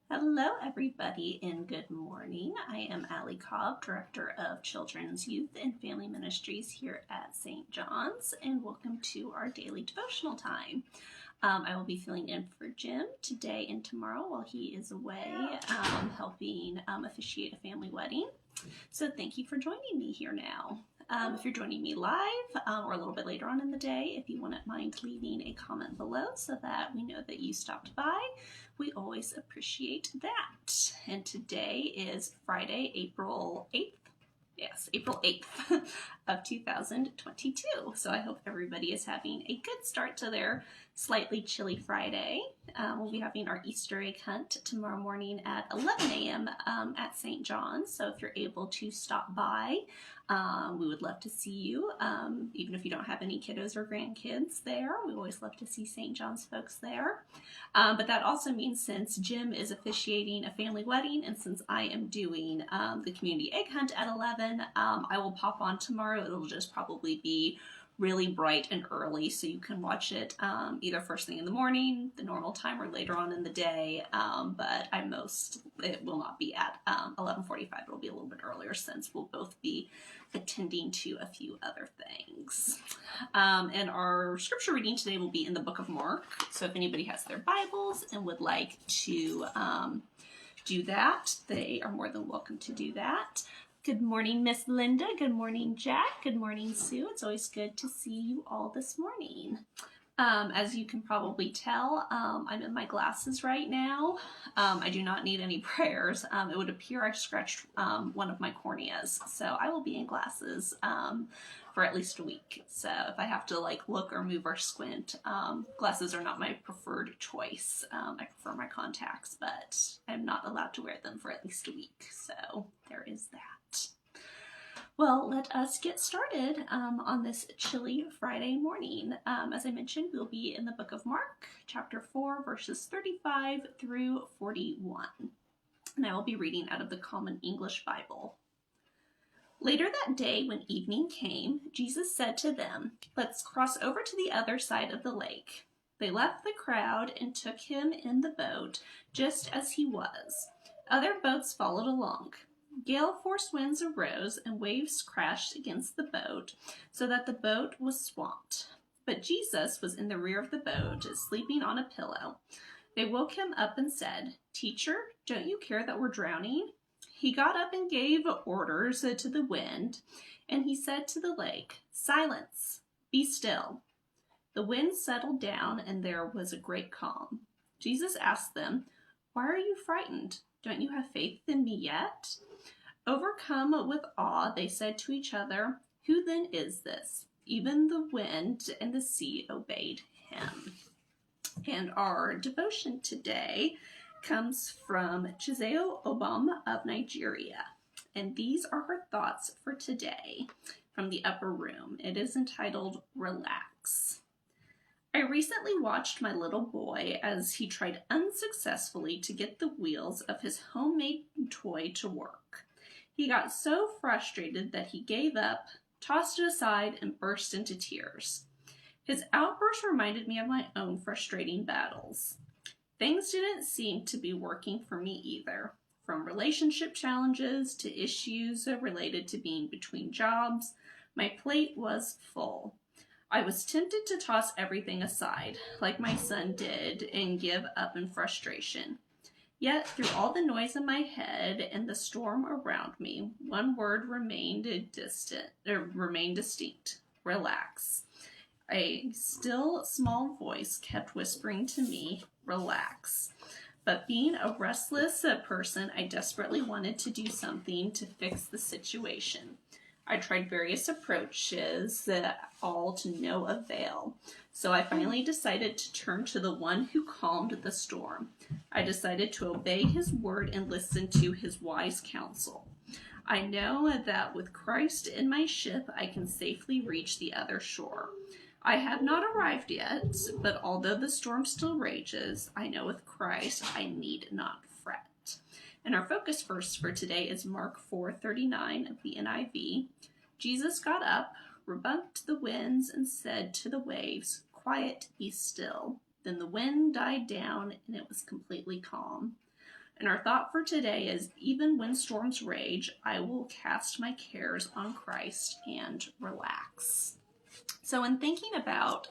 Hello, everybody, and good morning. I am Allie Cobb, Director of Children's Youth and Family Ministries here at St. John's, and welcome to our daily devotional time. I will be filling in for Jim today and tomorrow while he is away helping officiate a family wedding. So thank you for joining me here now. If you're joining me live or a little bit later on in the day, if you wouldn't mind leaving a comment below so that we know that you stopped by, we always appreciate that. And today is Friday, April 8th. Yes, April 8th of 2022. So I hope everybody is having a good start to their slightly chilly Friday. We'll be having our Easter egg hunt tomorrow morning at 11 a.m. At St. John's. So if you're able to stop by, we would love to see you. Even if you don't have any kiddos or grandkids there, we always love to see St. John's folks there. But that also means since Jim is officiating a family wedding and since I am doing the community egg hunt at 11, I will pop on tomorrow. It'll just probably be really bright and early, so you can watch it either first thing in the morning, the normal time, or later on in the day. But it will not be at 11:45. It'll be a little bit earlier since we'll both be attending to a few other things. And our scripture reading today will be in the book of Mark. So if anybody has their Bibles and would like to do that, they are more than welcome to do that. Good morning, Miss Linda. Good morning, Jack. Good morning, Sue. It's always good to see you all this morning. As you can probably tell, I'm in my glasses right now. I do not need any prayers. It would appear I scratched one of my corneas, so I will be in glasses for at least a week. So if I have to look or move or squint, glasses are not my preferred choice. I prefer my contacts, but I'm not allowed to wear them for at least a week. So there is that. Well, let us get started on this chilly Friday morning. As I mentioned, we'll be in the book of Mark, chapter 4, verses 35 through 41. And I will be reading out of the Common English Bible. Later that day, when evening came, Jesus said to them, "Let's cross over to the other side of the lake." They left the crowd and took him in the boat, just as he was. Other boats followed along. Gale-force winds arose and waves crashed against the boat so that the boat was swamped. But Jesus was in the rear of the boat, sleeping on a pillow. They woke him up and said, "Teacher, don't you care that we're drowning?" He got up and gave orders to the wind, and he said to the lake, "Silence, be still." The wind settled down and there was a great calm. Jesus asked them, "Why are you frightened? Don't you have faith in me yet?" Overcome with awe, they said to each other, "Who then is this? Even the wind and the sea obeyed him." And our devotion today comes from Chizeo Obam of Nigeria. And these are her thoughts for today from the upper room. It is entitled, "Relax." I recently watched my little boy as he tried unsuccessfully to get the wheels of his homemade toy to work. He got so frustrated that he gave up, tossed it aside, and burst into tears. His outburst reminded me of my own frustrating battles. Things didn't seem to be working for me either, from relationship challenges to issues related to being between jobs. My plate was full. I was tempted to toss everything aside, like my son did, and give up in frustration. Yet, through all the noise in my head and the storm around me, one word remained distinct: relax. A still, small voice kept whispering to me, "Relax." But being a restless person, I desperately wanted to do something to fix the situation. I tried various approaches, all to no avail. So I finally decided to turn to the one who calmed the storm. I decided to obey his word and listen to his wise counsel. I know that with Christ in my ship, I can safely reach the other shore. I have not arrived yet, but although the storm still rages, I know with Christ I need not fret. And our focus verse for today is Mark 4:39 of the NIV. Jesus got up, rebuked the winds, and said to the waves, "Quiet, be still." Then the wind died down and it was completely calm. And our thought for today is, even when storms rage, I will cast my cares on Christ and relax. So in thinking about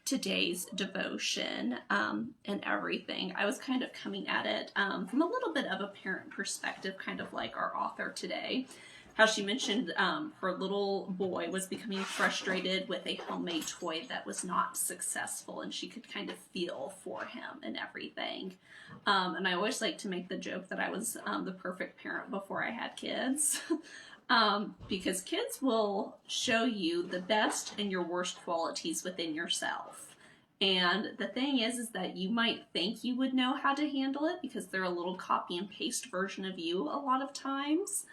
today's devotion and everything, I was kind of coming at it from a little bit of a parent perspective, kind of like our author today. How she mentioned her little boy was becoming frustrated with a homemade toy that was not successful, and she could kind of feel for him and everything. And I always like to make the joke that I was the perfect parent before I had kids. Because kids will show you the best and your worst qualities within yourself. And the thing is that you might think you would know how to handle it because they're a little copy and paste version of you a lot of times.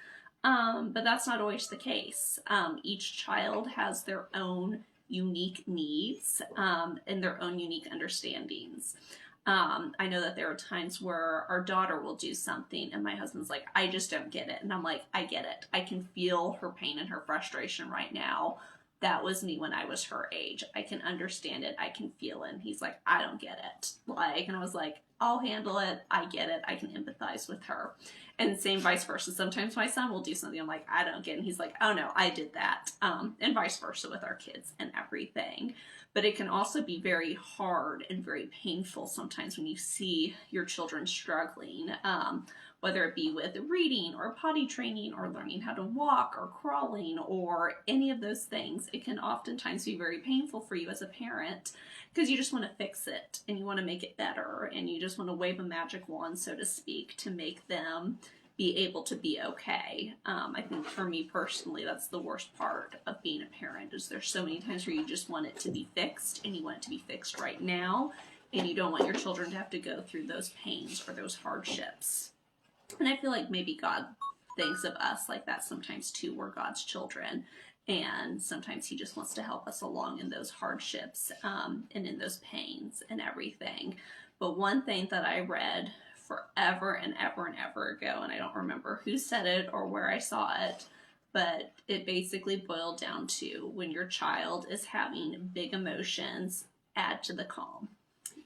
But that's not always the case. Each child has their own unique needs and their own unique understandings. I know that there are times where our daughter will do something and my husband's like, I just don't get it. And I'm like, I get it. I can feel her pain and her frustration right now. That was me when I was her age. I can understand it. I can feel it. And he's like, I don't get it. And I was like, I'll handle it. I get it. I can empathize with her. And same vice versa. Sometimes my son will do something. I'm like, I don't get it. And he's like, oh no, I did that. And vice versa with our kids and everything. But it can also be very hard and very painful sometimes when you see your children struggling, whether it be with reading or potty training or learning how to walk or crawling or any of those things. It can oftentimes be very painful for you as a parent because you just want to fix it and you want to make it better and you just want to wave a magic wand, so to speak, to make them be able to be okay. I think for me personally, that's the worst part of being a parent, is there's so many times where you just want it to be fixed and you want it to be fixed right now, and you don't want your children to have to go through those pains or those hardships. And I feel like maybe God thinks of us like that sometimes too. We're God's children, and sometimes he just wants to help us along in those hardships and in those pains and everything. But one thing that I read forever and ever and ever ago, and I don't remember who said it or where I saw it, but it basically boiled down to, when your child is having big emotions, add to the calm.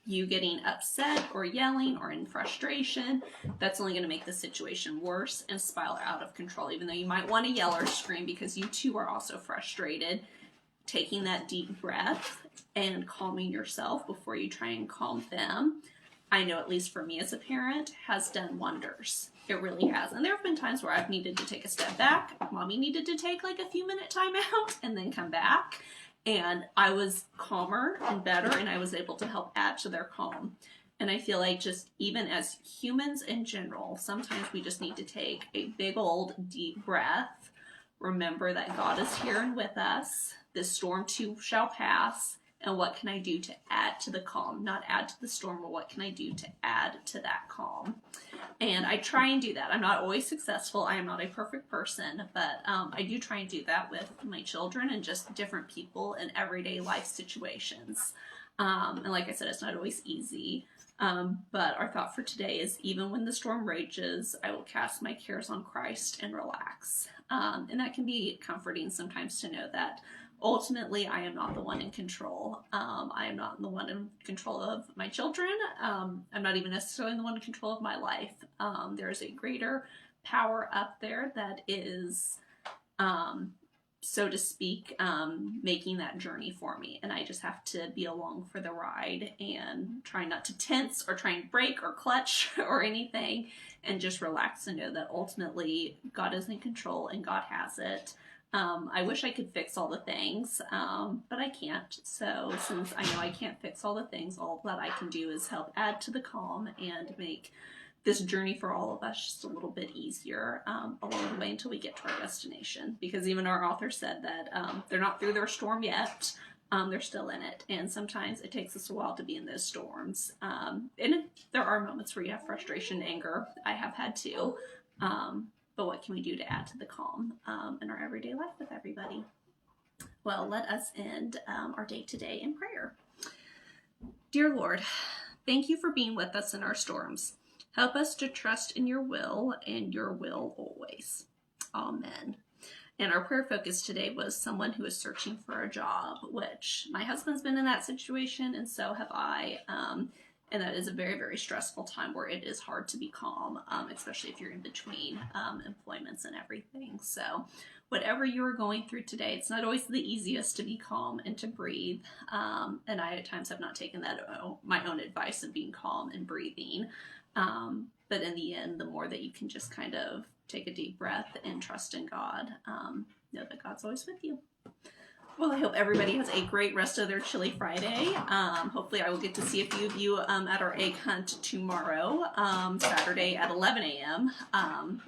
You getting upset or yelling or in frustration, that's only going to make the situation worse and spiral out of control. Even though you might want to yell or scream because you too are also frustrated, taking that deep breath and calming yourself before you try and calm them, I know, at least for me as a parent, has done wonders. It really has. And there have been times where I've needed to take a step back. Mommy needed to take like a few minute time out and then come back. And I was calmer and better, and I was able to help add to their calm. And I feel like just even as humans in general, sometimes we just need to take a big old deep breath. Remember that God is here and with us. This storm too shall pass. And what can I do to add to the calm? Not add to the storm, but what can I do to add to that calm? And I try and do that. I'm not always successful. I am not a perfect person, but I do try and do that with my children and just different people in everyday life situations. And like I said, it's not always easy. But our thought for today is, even when the storm rages, I will cast my cares on Christ and relax. And that can be comforting sometimes to know that ultimately, I am not the one in control. I am not the one in control of my children. I'm not even necessarily the one in control of my life. There is a greater power up there that is, so to speak, making that journey for me. And I just have to be along for the ride and try not to tense or try and break or clutch or anything, and just relax and know that ultimately God is in control and God has it. I wish I could fix all the things, but I can't. So since I know I can't fix all the things, all that I can do is help add to the calm and make this journey for all of us just a little bit easier along the way until we get to our destination. Because even our author said that they're not through their storm yet. They're still in it. And sometimes it takes us a while to be in those storms. There are moments where you have frustration, anger. I have had too. But what can we do to add to the calm in our everyday life with everybody? Well, let us end our day today in prayer. Dear Lord, thank you for being with us in our storms. Help us to trust in your will and your will always. Amen. And our prayer focus today was someone who is searching for a job, which my husband's been in that situation, and so have I. And that is a very, very stressful time where it is hard to be calm, especially if you're in between employments and everything. So whatever you're going through today, it's not always the easiest to be calm and to breathe. And I at times have not taken that my own advice of being calm and breathing. But in the end, the more that you can just kind of take a deep breath and trust in God, know that God's always with you. Well, I hope everybody has a great rest of their Chili Friday. Hopefully I will get to see a few of you at our egg hunt tomorrow. Saturday at 11 a.m.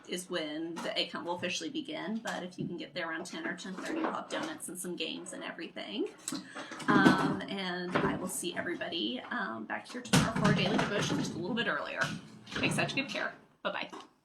Is when the egg hunt will officially begin. But if you can get there around 10 or 10:30, we'll have donuts and some games and everything. And I will see everybody back here tomorrow for our daily devotion just a little bit earlier. Take such good care. Bye-bye.